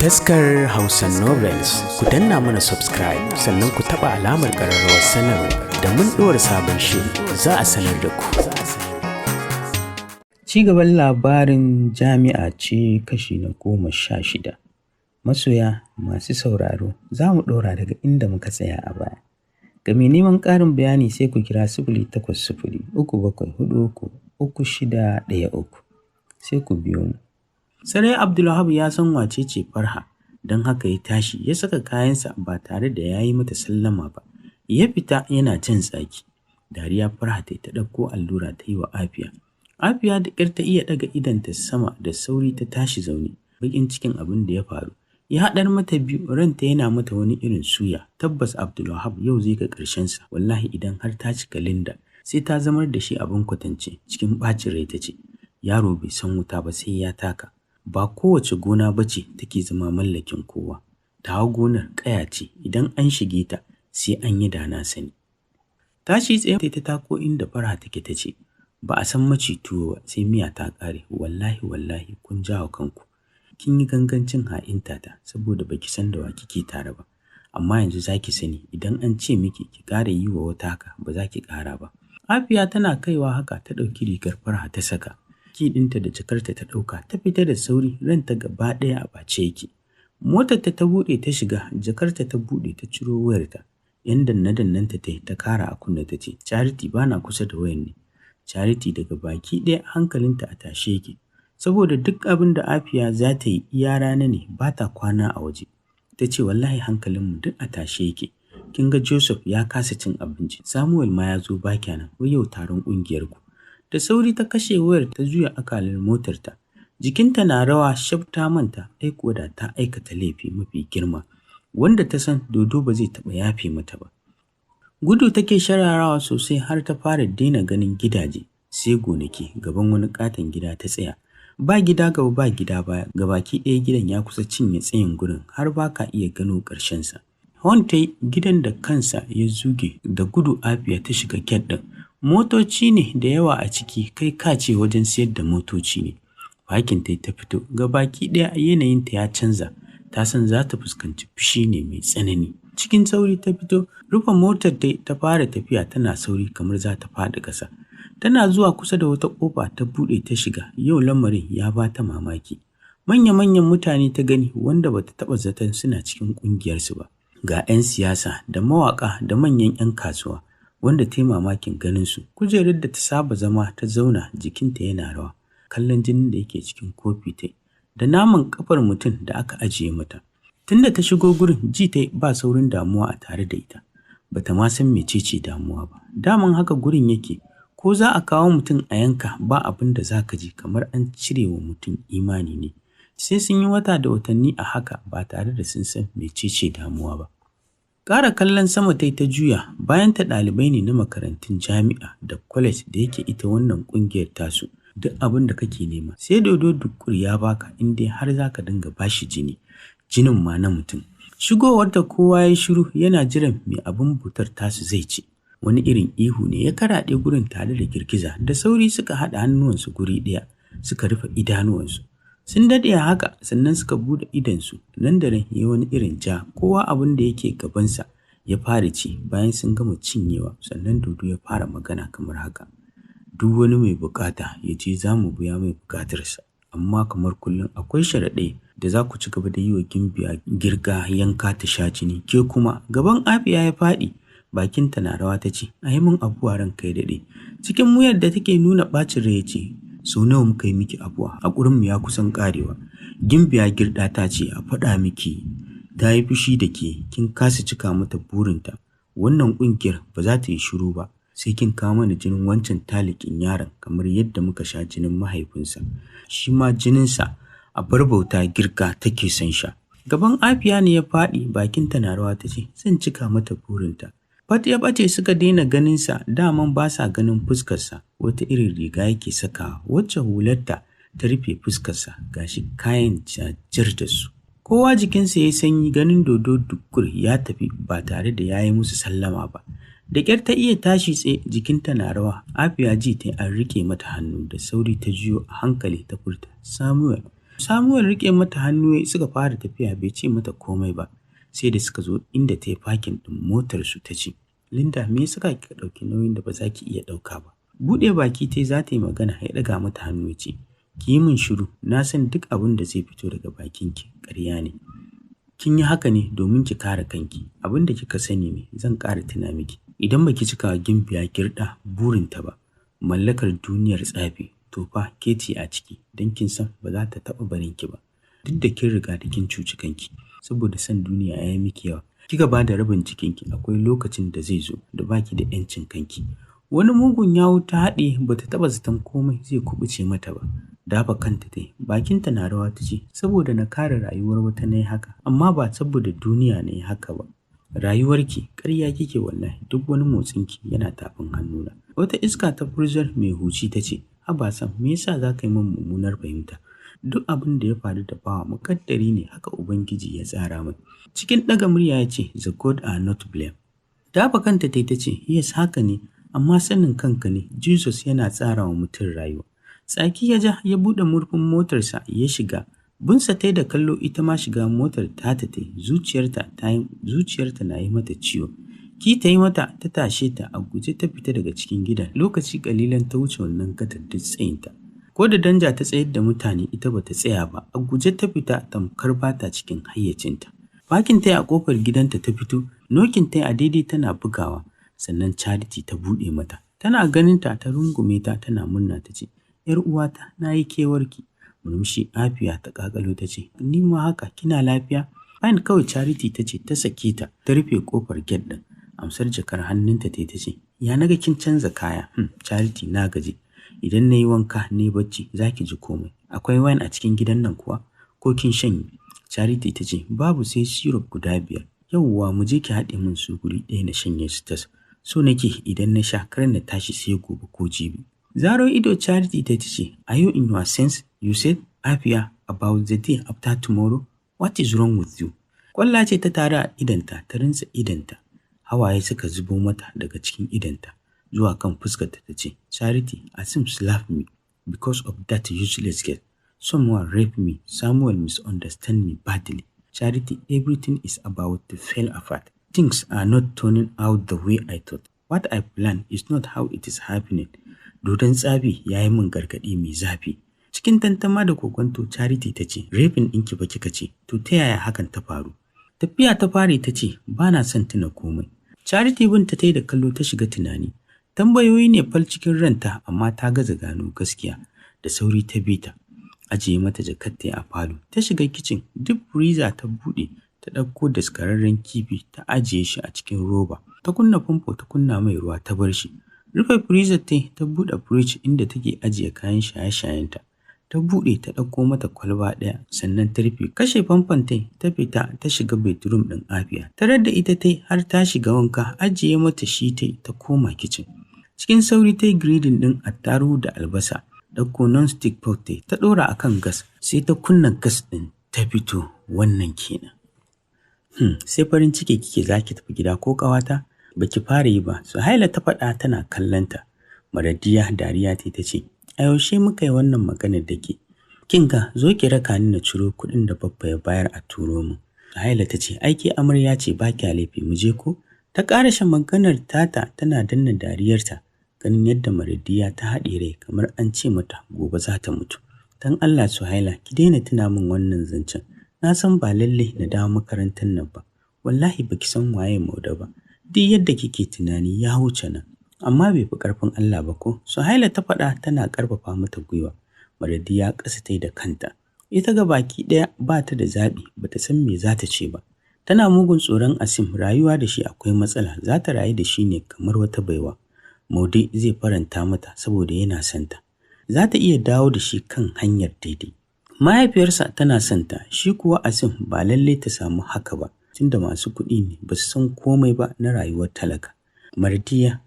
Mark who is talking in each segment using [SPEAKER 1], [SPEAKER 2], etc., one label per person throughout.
[SPEAKER 1] Taskar Hausa Novels, ku danna mana subscribe sannan ku taɓa alamar ƙararrawar sanarwa da mun ɗora sabon shiri za a sanar da ku.
[SPEAKER 2] Ci gaban labarin jami'a ce kashi na 16. Masoya masu sauraro za mu ɗora daga inda muka tsaya a baya. Ga mai neman ƙarin bayani sai ku kira 0803-743-3613 sai ku biyo mu. Sarai Abdulwahab ya san wace ce Farha, don haka ya tashi ya saka kayansa ba tare da ya yi mata sallama ba. Ya fita yana jin tsaki. Dariya Farha ta ɗauko allura ta yi wa Afiya. Afiya da ƙyar ta iya ɗaga idanta sama da sauri ta tashi zaune. Baƙin cikin abin da ya faru ya haɗar mata biyu, ranta yana mata wani irin suya. Tabbas Abdulwahab yau zai ga ƙarshensa. Wallahi idan har ta cika Linda sai ta zamar da shi abin kwatance. Cikin ɓacin rai ta ce, yaro bai san wuta ba sai ya taka. Ba kowace gona ba ce take zama mallakin kowa. Tawa gonar ƙaya ce, idan an shige ta sai an yi da na sani. Tashi tsaye ta tako inda Farha take ta ce, ba a san maci tuwo ba sai miya ta ƙare. Wallahi kun jawo kanku. Kin yi gangancin ha'inta ta saboda baki san da wa kike tare ba. Amma yanzu zaki sani idan an ce miki ki ƙara yi wa wata haka ba za ki ƙara ba. Afiya tana kaiwa haka ta ɗauki rigar Farha ta saka. Ki ɗinta da jakarta ta ɗauka ta fita da sauri, ranta gaba ɗaya a ɓace yake. Motar ta buɗe ta shiga, jakarta ta buɗe ta ciro wayarta. Yan dannanta ta kara a kunne ta ce, Charity bana kusa da wayan ne. Charity daga baki ɗaya hankalinta a tashe yake. Saboda duk abin da Afiya za ta yi iya rana ne, ba ta kwana a waje. Ta ce wallahi hankalinmu duk a tashe yake. Kin ga Joseph ya kasa cin abinci. Samuel ma ya zo ba kenan, wai yau taron ƙungiyarku. Da sauri ta kashe wayar ta juya akalar motarta. Jikinta na rawa, shaf ta manta kuwa da ta aikata laifi mafi girma wanda ta san Dodo ba zai taɓa yafe mata ba. Gudu take shararawa sosai har ta fara daina ganin gidaje sai gonaki. Gaban wani katon gida ta tsaya. Ba gida gaba ba gida baya, gabaki ɗaya gidan ya kusa cinye tsayin gurin har ba ka iya gano ƙarshensa. Hon ta yi gidan da kansa ya zuge da gudu. Afiya ta shiga gate ɗin. Motoci ne da yawa a ciki, kai ka ce wajen siyar da motoci ne. Fakin ta fito, gabaki ɗaya yanayinta ya canza, ta san za ta fuskanci fushi ne mai tsanani. Cikin sauri ta fito, rufe motar ta fara tafiya tana sauri kamar za ta faɗi ƙasa. Tana zuwa kusa da wata ƙofa ta buɗe ta shiga. Yau lamarin ya ba ta mamaki. Manya-manyan mutane ta gani wanda bata taɓa zaton suna cikin ƙungiyarsu ba. Ga 'yan siyasa da mawaƙa da manyan 'yan kasuwa. Wanda ta yi mamakin ganinsu. Kujerar da ta saba zama ta zauna, jikinta yana rawa, kallon jinin da yake cikin kofi ta da naman kafar mutum da aka ajiye mata. Tunda ta shigo gurin ji ta ba saurin damuwa a tare da ita. Bata ma san mecece damuwa ba. Daman haka gurin yake, ko za a kawo mutum a yanka ba abin da za ka ji kamar an cire wa mutum imani ne. Sai sun yi wata da watanni a haka ba tare da sun san mecece damuwa ba. Ƙara kallon sama ta juya, bayan ta ɗalibai ne na makarantun jami'a da college da yake ita wannan ƙungiyar tasu. Duk abin da kake nema sai Dodo Dukkur ya baka in dai har za ka dinga bashi jinin ma na mutum. Shigowar ta kowa ya shiru yana jiran mai abin butar tasu zai ce. Wani irin ihu ne ya karaɗe gurin tare da girgiza. Da sauri suka haɗa hannuwansu guri ɗaya suka rufe idanuwansu. Sun daɗe haka sannan suka buɗe idonsu. Nan da nan ya wani irin ja, kowa abin da yake gabansa ya fara ci. Bayan sun gama cinyewa sannan Dodo ya fara magana kamar haka. Duk wani mai bukata ya je za mu biya mai bukatarsa, amma kamar kullum akwai sharaɗai da za ku ci gaba da yi wa Gimbiya girga yanka ta sha jini. Ke kuma gaban Afiya ya faɗi, bakinta na rawa ta ce, a yi min abuwa ranka ya daɗe. Cikin muyar da take nuna ɓacin rai ya ce, sau nawa muka yi miki abuwa, haƙurinmu ya kusan ƙarewa. Gimbiya girɗa ta ce a faɗa miki ta yi fushi da ke, kin kasa cika mata burinta. Wannan ƙungiyar ba za ta yi shiru ba sai kin kawo mana jinin wancan talikin yaron kamar yadda muka sha jinin mahaifinsa. Shi ma jininsa a barbauta girka take son sha. Gaban Afiya ne ya faɗi, bakinta na rawa ta ce, zan cika mata burinta. Fat ya ɓace suka daina ganinsa, daman ba sa ganin fuskarsa. Wata irin riga yake sakawa wacce hularta ta rufe fuskarsa, gashi kayan jajir da su. Kowa jikinsa ya sanyi ganin Dodo Dukkur ya tafi ba tare da ya yi musu sallama ba. Da ƙyar ta iya tashi tsaye, jikinta na rawa. Afiya ji ta an rike mata hannu, da sauri ta juyo a hankali ta furta, Samuel. Samuel riƙe mata hannu suka fara tafiya, bai ce mata komai ba. Sai da suka zo inda ta yi fakin ɗin motarsu ta ce, Linda, me yasa kika ɗauki nauyin da ba za ki iya ɗauka ba? Buɗe baki ta za ta yi magana, ya ɗaga mata hannu ya ce, ki yi min shiru, na san duk abin da zai fito daga bakinki ƙarya ne. Kin yi haka ne domin ki kare kanki, abin da kika sani ne zan ƙara tuna miki. Idan baki cika Gimbiya Girɗa burinta ba, mallakar duniyar tsafi, to fa ke ce a ciki, don kin san ba za ta taɓa barin ki ba. Duk da kin riga da kin cuci kanki, saboda san duniya ya yi miki yawa. Kika ba da rabin cikinki, akwai lokacin da zai zo da baki da 'yancin kanki. Wani mugun yawu ta haɗe, ba ta taɓa zaton komai zai kuɓuce mata ba. Dafa kanta ta yi, bakinta na rawa ta ce, saboda na kare rayuwar wata na yi haka, amma ba saboda duniya na yi haka ba. Rayuwarki ƙarya kike wallahi, duk wani motsinki yana tafin hannuna. Wata iska ta furzar mai huci ta ce, haba Sam, me yasa za ka yi min mummunar fahimta? Duk abin da ya faru da bawa muƙaddari ne, haka Ubangiji ya tsara min. Cikin ɗaga murya ya ce, the God are not blame. Dafa kanta ta ce, yes haka ne, amma sanin kanka ne, Jesus yana tsara wa mutum rayuwa. Tsaki ya ja, ya buɗe murfin motarsa ya shiga. Bunsa ta da kallo, ita ma shiga motar ta zuciyarta na yi mata ciwo. Ki ta yi mata, ta tashe ta a guje ta fita daga cikin gidan. Lokaci kalilan ta wuce wannan gadar duk tsayinta. Ko da danja ta tsayar da mutane, ita bata tsaya ba, a guje ta fita tamkar bata cikin hayyacinta. Fakin ta a kofar gidanta ta fito, nokin ta a daidai tana bugawa, sannan Charity ta buɗe mata. Tana ganin ta rungume ta, tana murna ta ce, ‘yar uwata, na yi kewarki. Murmushi Afiya ta kakalo ta ce, ni ma haka, kina lafiya? Fine kawai Charity ta ce, ta sake ta, ta rufe kofar gate ɗin. Amsar jakar hannunta ta ce, ya naga kin canza kaya? Charity, na gaji. Idan na yi wanka na yi bacci za ki ji komai. Akwai wine a cikin gidan nan kuwa? Ko kin shanye? Charity ta ce, babu, sai syrup guda 5. Yauwa, mu je ki haɗe min su guri ɗaya na shanye su tas. So nake idan na sha kar na tashi sai gobe ko jibi. Zaro ido Charity ta ce, are you in your sense? You said, Afiya, about the day after tomorrow? What is wrong with you? Kwalla ce ta tare a idanta, ta rinsa idanta. Hawaye suka zubo mata daga cikin idanta zuwa kan fuskarta ta ce, Charity, Asim slapped me because of that useless girl. Someone raped me. Samuel misunderstood me badly. Charity, everything is about to fall apart. Things are not turning out the way I thought. What I planned is not how it is happening. Dodon tsabi ya yi min gargaɗi mai zafi. Cikin tantama da kokonto Charity ta ce, rapin ɗinki ba kika ce, to ta yaya hakan ta faru? Tafiya ta fare ta ce, ba na son tuna komai. Charity binta ta yi da kallo ta shiga tunani. Tambayoyi ne fal cikin ranta, amma ta gaza gano gaskiya. Da sauri ta bi ta. Ajiye mata jakarta a falo. Ta shiga kicin, duk freezer ta buɗe, ta ɗauko daskararren kifi ta ajiye shi a cikin roba. Ta kunna famfo, ta kunna mai ruwa, ta bar shi. Rufe freezer ta buɗe fridge inda take ajiye kayan shaye-shayenta. Ta buɗe ta ɗauko mata kwalba ɗaya, sannan ta rufe. Kashe famfon ta fita ta shiga bedroom ɗin Afiya. Tarar da ita har ta shiga wanka, ajiye mata shi ta koma kicin. Cikin sauri ta yi grading ɗin attarugu da albasa. Ɗauko non-stick pot ta ɗora a kan gas, sai ta kunna gas ɗin ta fito. Wannan kenan. Sai farin ciki kike za ki tafi gida ko ƙawata? Baki fara yi ba, Suhaila ta faɗa tana kallonta. Maradiya dariya ta ce, a yaushe muka yi wannan maganar da ke? Kinga, zo ki raka ni na ciro kuɗin da babba ya bayar a turo mu. Suhaila ta ce, aiki amarya ce, ba kya laifi, mu je ko? Ta ƙarashe maganar tata tana danna dariyarta, ganin yadda Maradiya ta haɗe rai kamar an ce mata gobe za ta mutu. Dan Allah Suhaila, ki daina tuna min wannan zancen. Na san ba lallai na dawo makarantar nan ba. Wallahi baki san waye Mauda ba. Duk yadda kike tunani ya wuce nan. Amma bai fi ƙarfin Allah ba ko? Suhaila ta faɗa tana ƙarfafa mata gwiwa. Maradiya ƙasa ta yi da kanta. Ita ga baki ɗaya ba ta da zaɓi, ba ta san me za ta ce ba. Tana mugun tsoron Asim, rayuwa da shi akwai matsala, za ta rayu da shi ne kamar wata baiwa. Maude zai faranta mata saboda yana santa. Za ta iya dawo da shi kan hanyar daidai. Mahaifiyarsa tana santa, shi kuwa Asim ba lallai ta samu haka ba, tunda masu kuɗi ne ba su san komai ba na rayuwar talaka. Maradiya,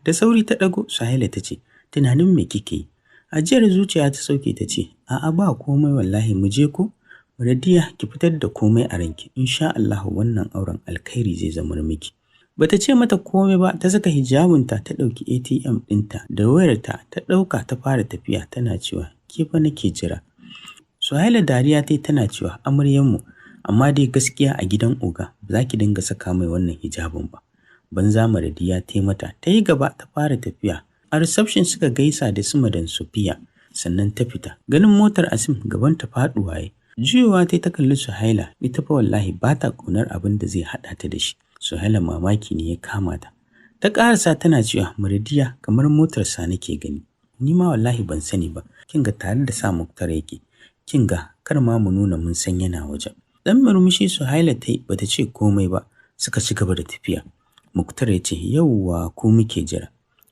[SPEAKER 2] da sauri ta ɗago. Suhaila ta ce, tunanin me kike yi? Ajiyar zuciya ta sauke ta ce, a'a ba komai wallahi, mu je ko? Maradiya, ki fitar da komai a ranki, insha Allah wannan auren alkhairi zai zama miki. Bata ce mata komai ba, ta saka hijabinta, ta ɗauki ATM ɗinta da wayarta, ta ɗauka ta fara tafiya tana cewa, ke fa nake jira. Suhaila dariya ta tana cewa amaryanmu, amma dai gaskiya a gidan oga ba za ki dinga saka mai wannan hijabin ba. Banza Maradiya ta mata ta yi gaba ta fara tafiya. A reception suka gaisa da su Madan Sofiya sannan ta fita. Ganin motar Asim gaban ta faɗuwa ya. Juyowa ta kalli Suhaila, ita fa wallahi ba ta ƙaunar abin da zai haɗa ta da shi. Suhaila mamaki ne ya kama ta. Ta ƙarasa tana cewa Maradiya kamar motarsa nake gani. Ni ma wallahi ban sani ba. Kin ga tare da sa Muktar yake. Kin ga kar ma mu nuna mun san yana wajen. Dan murmushi Suhaila ta yi bata ce komai ba. Suka ci gaba da tafiya. Muktar ya ce yauwa ko muke jira.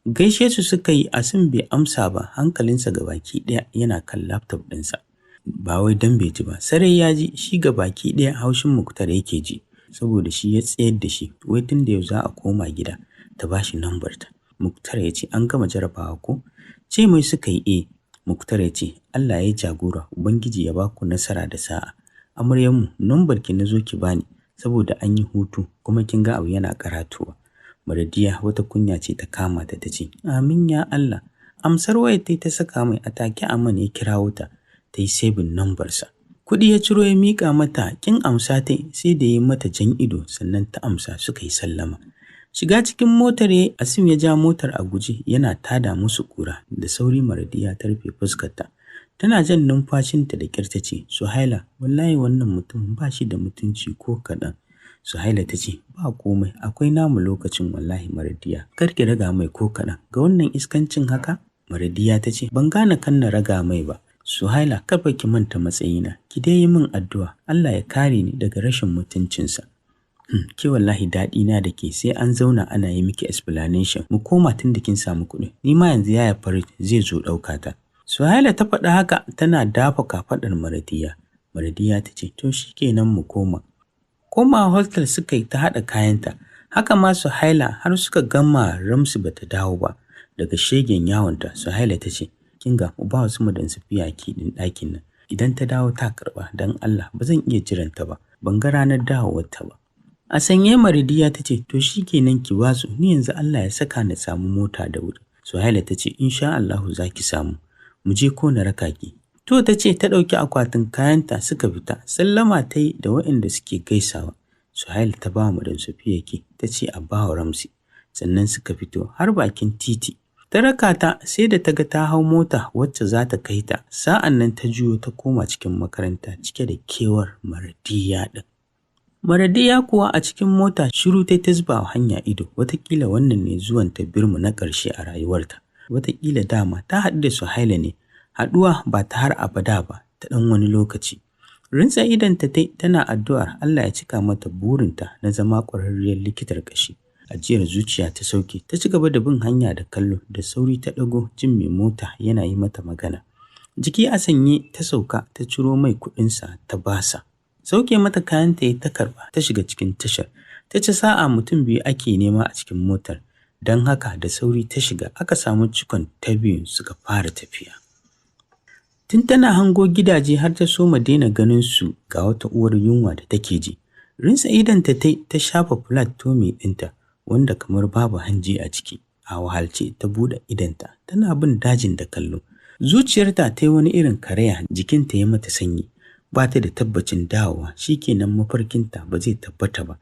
[SPEAKER 2] Gaishe su suka yi. Asim bai amsa ba, hankalinsa gabaki ɗaya yana kan laptop ɗinsa. Ba wai dan bai ji ba, sarai ya ji shi gabaki ɗaya haushin Muktar yake ji saboda shi ya tsayar da shi. Wai tun da yau za a koma gida ta bashi lambar ta. Muktar ya ce an gama jarabawa ko? Ce mai suka yi Muktar ya ce Allah ya jagora, Ubangiji ya baku nasara da sa'a. Amaryanmu, lambar ki na zo ki bani saboda an yi hutu kuma kin ga abu yana karatuwa. Maradiya wata kunya ce ta kama ta ce amin ya Allah. Amsar wayar ta saka mai atake Aman ya kirawo ta yi sabin nambarsa. Kuɗi ya ciro ya miƙa mata, kin amsa ta sai da ya mata jan ido sannan ta amsa suka yi sallama. Shiga cikin motar Asim ya ja motar a guje yana tada musu ƙura. Da sauri Maradiya ta rufe fuskarta. Tana jan numfashinta da ƙyar ta ce, Suhaila, wallahi wannan mutum ba shi da mutunci ko kaɗan. Suhaila ta ce, ba komai, akwai namu lokacin wallahi Maradiya. Kar ki raga mai ko kaɗan. Ga wannan iskancin haka? Maradiya ta ce, ban gane kan na raga mai ba. Suhaila, kafa ki manta matsayina. Ki dai yi min addu'a. Allah ya kare ni daga rashin mutuncinsa. Ke wallahi daɗi na da ke sai an zauna ana yi miki explanation. Mu koma tun da kin samu kuɗi. Ni ma yanzu yaya Farid zai zo ɗauka ta. Suhaila ta faɗa haka tana dafa kafaɗar Maradiya. Maradiya ta ce, to shi kenan mu koma. Koma hostel suka yi ta haɗa kayanta. Haka ma Suhaila har suka gama Ramsu bata dawo ba. Daga shegen yawonta Suhaila ta ce, kin ga mu ba wasu Madan Sofiya ki ɗin ɗakin nan. Idan ta dawo ta karɓa don Allah ba zan iya jiranta ba. Ban ga ranar dawowarta ba. A sanye Maradiya ta ce, to shi kenan ki wasu, ni yanzu Allah ya saka na samu mota da wuri. Suhaila ta ce, insha Allahu za ki samu. Mu je ko na raka ki. To ta ce ta ɗauki akwatin kayanta suka fita. Sallama ta yi da waɗanda suke gaisawa. Suhaila ta ba Madan Sofiya ki, ta ce a ba wa Ramsi. Sannan suka fito har bakin titi. Ta raka ta sai da ta ga ta hau mota wacce za ta kai ta. Sa'an nan ta juyo ta koma cikin makaranta cike da kewar Maradiya ɗin. Maradiya kuwa a cikin mota shiru ta zuba hanya ido. Wataƙila wannan ne zuwan ta Birmu na ƙarshe a rayuwarta. Wataƙila dama ta haɗu da Suhaila ne. Haɗuwa ba ta har abada ba, ta ɗan wani lokaci. Rintsa idanta tana addu'ar Allah ya cika mata burinta na zama ƙwararriyar likitar ƙashi. Ajiyar zuciya ta sauke, ta ci gaba da bin hanya da kallo. Da sauri ta ɗago jin mai mota yana yi mata magana. Jiki a sanye ta sauka ta ciro mai kuɗinsa ta basa. Sauke mata kayanta ta karɓa ta shiga cikin tashar. Ta ci sa'a mutum biyu ake nema a cikin motar. Don haka da sauri ta shiga aka samu cikon ta biyun suka fara tafiya. Tun tana hango gidaje har ta soma daina ganin su ga wata uwar yunwa da take ji. Rinsa idanta ta shafa flat tummy ɗinta wanda kamar babu hanji a ciki. A wahalce ta buɗe idanta tana bin dajin da kallo. Zuciyarta ta yi wani irin karaya, jikinta ya mata sanyi. Ba ta da tabbacin dawowa, shikenan mafarkinta ba zai tabbata ba.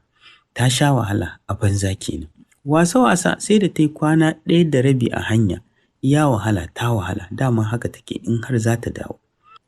[SPEAKER 2] Ta sha wahala a banza kenan. Wasa-wasa sai da ta yi kwana 1.5 a hanya. Iya wahala ta wahala, dama haka take in har za ta dawo.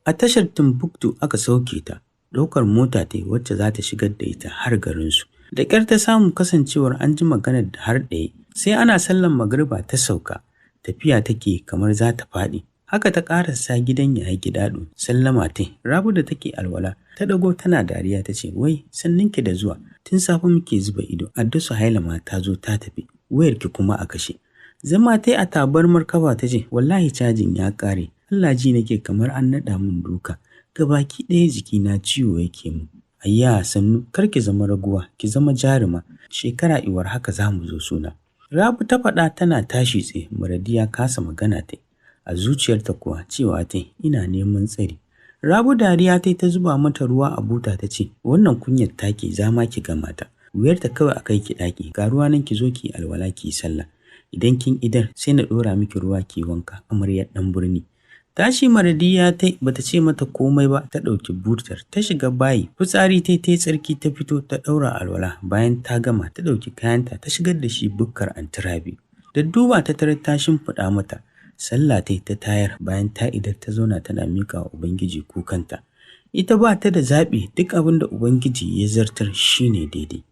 [SPEAKER 2] A tashar Timbuktu aka sauke ta, ɗaukar mota ta wacce za ta shigar da ita har garinsu. Da ƙyar ta samu kasancewar an ji maganar da har ɗaya, sai ana sallan magriba ta sauka, tafiya take kamar za ta faɗi. Haka ta ƙarasa gidan Yaya Gidaɗo, sallama ta, Rabu da take alwala, ta ɗago tana dariya ta ce, wai sanninki da zuwa, tun safe muke zuba ido, Adda Suhaila ma ta zo ta tafi, wayarki kuma a kashe. Zama ta a tabarmar kafa ta ce, wallahi cajin ya ƙare, Allah ji nake kamar an naɗa min duka, gabaki ɗaya jikina ciwo yake mu. Ayya sannu, kar ki zama raguwa, ki zama jaruma, shekara iwar haka za mu zo suna. Rabu ta faɗa tana tashi tsaye, Maradiya kasa magana ta. A zuciyarta kuwa cewa ta ina neman tsari. Rabu dariya ta zuba mata ruwa a buta ta ce, wannan kunyar take za ma ki gama ta. Wuyarta kawai a kai ki ɗaki, ga ruwa nan ki zo ki alwala ki sallah. Idan kin idar sai na ɗora miki ruwa ki wanka, amaryar ɗan birni. Tashi Maradiya bata ce mata komai ba, ta ɗauki butar ta shiga bayi, fitsari ta yi tsarki ta fito ta ɗaura alwala. Bayan ta gama ta ɗauki kayanta ta shigar da shi bukkar Anti Rabi. Da duba ta tarar ta shimfiɗa mata, sallah ta tayar. Bayan ta idar ta zauna tana miƙa wa Ubangiji kukanta. Ita ba ta da zaɓi, duk abin da Ubangiji ya zartar shine daidai.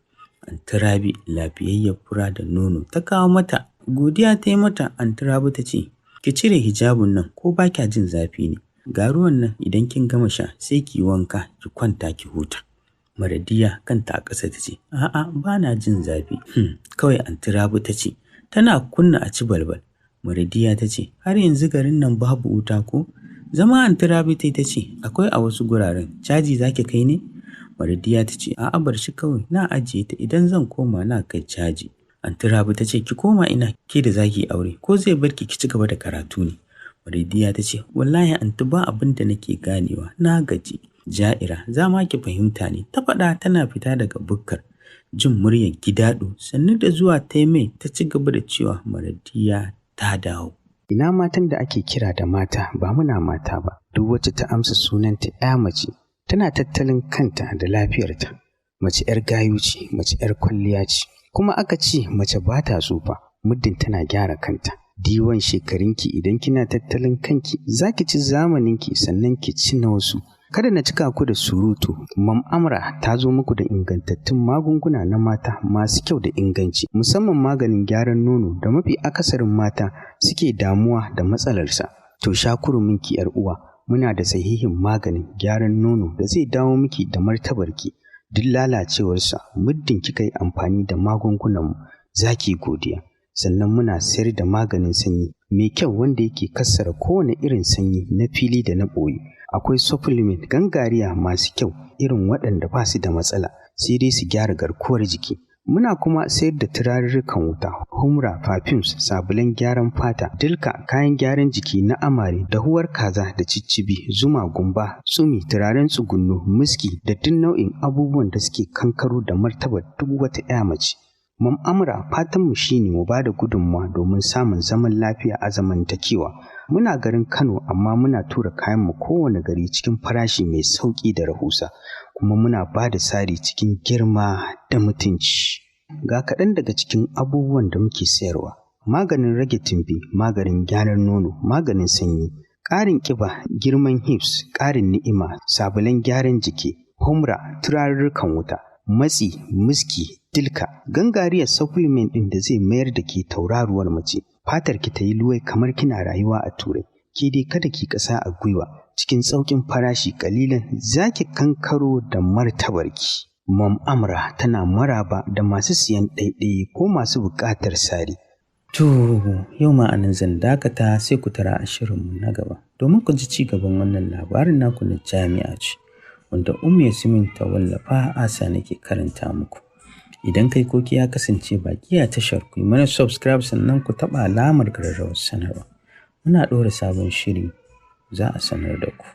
[SPEAKER 2] Anti Rabi lafiyayyar fura da nono ta kawo mata. Godiya ta yi mata. Anti Rabi ta ce, ki cire hijabun nan ko ba kya jin zafi ne? Ga ruwan nan idan kin gama sha sai ki wanka ki kwanta ki huta. Maradiya kanta a ƙasa ta ce, a'a ba na jin zafi. Kawai Anti Rabi ta ce, tana kunna a ci balbal. Maradiya ta ce, har yanzu garin nan babu wuta ko? Zama Anti Rabi ta ce, akwai a wasu guraren, caji zaki kai ne? Maradiya ta ce, a'a bar shi kawai, na ajiye ta, idan zan koma na kai caji. Anti Rabi ta ce, ki koma ina, ke da zaki aure ko zai bar ki ci gaba da karatu ne? Maradiya ta ce, wallahi Anti ba abin da nake ganewa, na gaji. Ja'ira, za ma ki fahimta ne, ta faɗa tana fita daga bukkar. Jin muryar Gidaɗo sannu da zuwa ta mai, ta ci gaba da cewa Maradiya ta dawo.
[SPEAKER 1] Ina matan da ake kira da mata ba muna mata ba, duk wacce ta amsa sunanta ya mace tana tattalin kanta da lafiyarta. Mace 'yar gayu ce, mace 'yar kwalliya ce, kuma aka ce mace ba ta tsufa muddin tana gyara kanta. Diwan shekarunki idan kina tattalin kanki za ki ci zamaninki sannan ki ci na wasu. Kada na cika ku da surutu. Mam Amra ta zo muku da ingantattun magunguna na mata masu kyau da inganci, musamman maganin gyaran nono da mafi akasarin mata suke damuwa da matsalarsa. To sha kuruminki 'yar uwa, muna da sahihin maganin gyaran nono da zai dawo miki da martabarki. Duk lalacewarsa muddin kika yi amfani da magungunanmu za ki godiya. Sannan muna sayar da maganin sanyi mai kyau wanda yake kassara kowane irin sanyi na fili da na ɓoye. Akwai supplement gangariya masu kyau irin waɗanda ba su da matsala sai dai su gyara garkuwar jiki. Muna kuma sayar da turarurrukan wuta, humra, perfumes, sabulan gyaran fata, dilka, kayan gyaran jiki na amare, dahuwar kaza da ciccibi, zuma, gumba, tsumi, turaren tsugunno, miski da duk nau'in abubuwan da suke kankaro da martabar duk wata 'ya mace. Mam Amra fatanmu shine mu ba da gudunmawa domin samun zaman lafiya a zamantakewa. Muna garin Kano amma muna tura kayanmu kowane gari cikin farashi mai sauƙi da rahusa, kuma muna ba da sari cikin girma da mutunci. Ga kaɗan daga cikin abubuwan da muke sayarwa: maganin rage tumbi, maganin gyaran nono, maganin sanyi, ƙarin ƙiba, girman hips, ƙarin ni'ima, sabulan gyaran jiki, humra, turarurrukan wuta, matsi, miski, dilka, gangariyar supplement ɗin da zai mayar da ke tauraruwar mace. Fatar ki ta yi luwai kamar kina rayuwa a Turai. Ke dai kada ki ƙasa a gwiwa, cikin sauƙin farashi ƙalilan za ki kankaro da martabarki. Mam Amra tana maraba da masu siyan ɗaiɗai ko masu buƙatar sari.
[SPEAKER 2] To yau ma anan zan dakata, sai ku tara a shirinmu na gaba domin ku ji ci gaban wannan labarin naku na jami'a ce, wanda Ummi Yasmin ta wallafa, Asa nake karanta muku. Idan kai koki ya kasance baki a tashar, ku yi mana subscribe sannan ku taɓa alamar ƙararrawar sanarwa. Muna ɗora sabon shiri za a sanar da ku.